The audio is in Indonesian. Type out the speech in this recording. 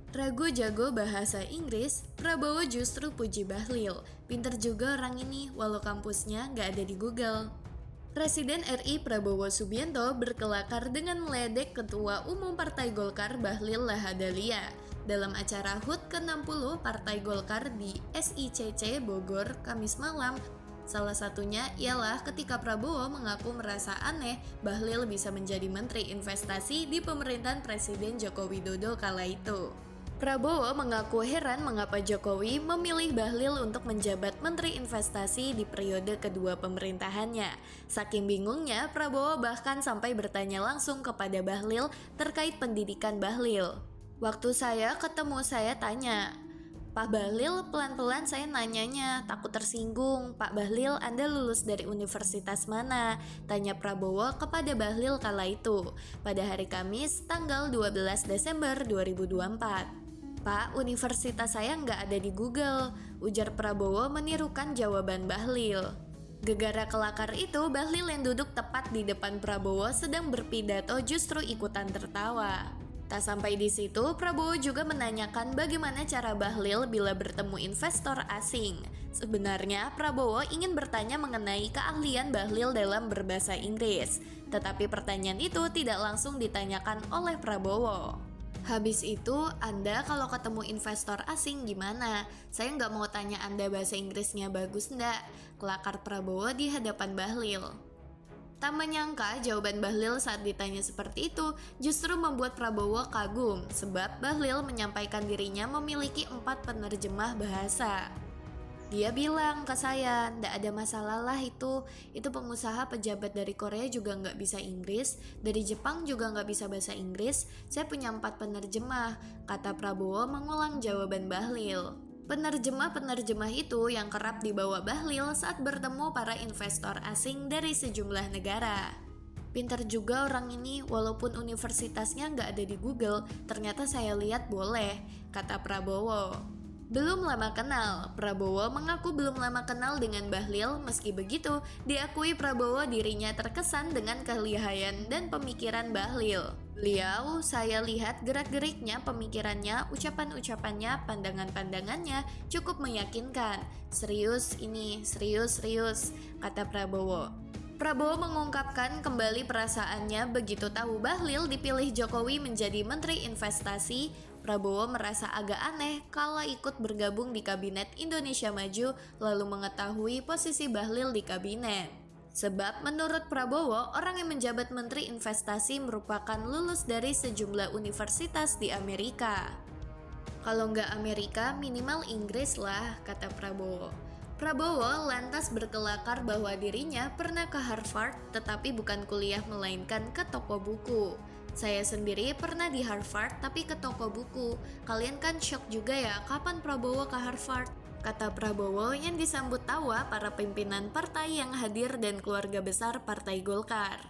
Ragu jago bahasa Inggris, Prabowo justru puji Bahlil. Pinter juga orang ini, walau kampusnya nggak ada di Google. Presiden RI Prabowo Subianto berkelakar dengan meledek Ketua Umum Partai Golkar Bahlil Lahadalia dalam acara HUT ke-60 Partai Golkar di SICC Bogor, Kamis malam. Salah satunya ialah ketika Prabowo mengaku merasa aneh Bahlil bisa menjadi Menteri Investasi di pemerintahan Presiden Joko Widodo kala itu. Prabowo mengaku heran mengapa Jokowi memilih Bahlil untuk menjabat Menteri Investasi di periode kedua pemerintahannya. Saking bingungnya, Prabowo bahkan sampai bertanya langsung kepada Bahlil terkait pendidikan Bahlil. Waktu saya ketemu saya tanya, "Pak Bahlil, pelan-pelan saya nanyanya, takut tersinggung. Pak Bahlil, Anda lulus dari universitas mana?" Tanya Prabowo kepada Bahlil kala itu, pada hari Kamis tanggal 12 Desember 2024. "Pak, universitas saya nggak ada di Google," ujar Prabowo menirukan jawaban Bahlil. Gegara kelakar itu, Bahlil yang duduk tepat di depan Prabowo sedang berpidato justru ikutan tertawa. Tak sampai di situ, Prabowo juga menanyakan bagaimana cara Bahlil bila bertemu investor asing. Sebenarnya, Prabowo ingin bertanya mengenai keahlian Bahlil dalam berbahasa Inggris, tetapi pertanyaan itu tidak langsung ditanyakan oleh Prabowo. "Habis itu, Anda kalau ketemu investor asing gimana? Saya nggak mau tanya Anda bahasa Inggrisnya bagus ndak?" Kelakar Prabowo di hadapan Bahlil. Tak menyangka jawaban Bahlil saat ditanya seperti itu justru membuat Prabowo kagum sebab Bahlil menyampaikan dirinya memiliki 4 penerjemah bahasa. Dia bilang ke saya, "Nggak ada masalah lah itu pengusaha pejabat dari Korea juga nggak bisa Inggris, dari Jepang juga nggak bisa bahasa Inggris, saya punya 4 penerjemah," kata Prabowo mengulang jawaban Bahlil. Penerjemah-penerjemah itu yang kerap dibawa Bahlil saat bertemu para investor asing dari sejumlah negara. "Pintar juga orang ini, walaupun universitasnya nggak ada di Google, ternyata saya lihat boleh," kata Prabowo. Belum lama kenal, Prabowo mengaku belum lama kenal dengan Bahlil. Meski begitu, diakui Prabowo dirinya terkesan dengan kelihayan dan pemikiran Bahlil. Beliau, "Saya lihat gerak-geriknya, pemikirannya, ucapan-ucapannya, pandangan-pandangannya cukup meyakinkan. Serius ini, serius, kata Prabowo. Prabowo mengungkapkan kembali perasaannya begitu tahu Bahlil dipilih Jokowi menjadi Menteri Investasi. Prabowo merasa agak aneh kalau ikut bergabung di Kabinet Indonesia Maju lalu mengetahui posisi Bahlil di kabinet. Sebab menurut Prabowo, orang yang menjabat Menteri Investasi merupakan lulus dari sejumlah universitas di Amerika. "Kalau nggak Amerika, minimal Inggris lah," kata Prabowo. Prabowo lantas berkelakar bahwa dirinya pernah ke Harvard tetapi bukan kuliah melainkan ke toko buku. "Saya sendiri pernah di Harvard tapi ke toko buku. Kalian kan shock juga ya kapan Prabowo ke Harvard?" kata Prabowo yang disambut tawa para pimpinan partai yang hadir dan keluarga besar Partai Golkar.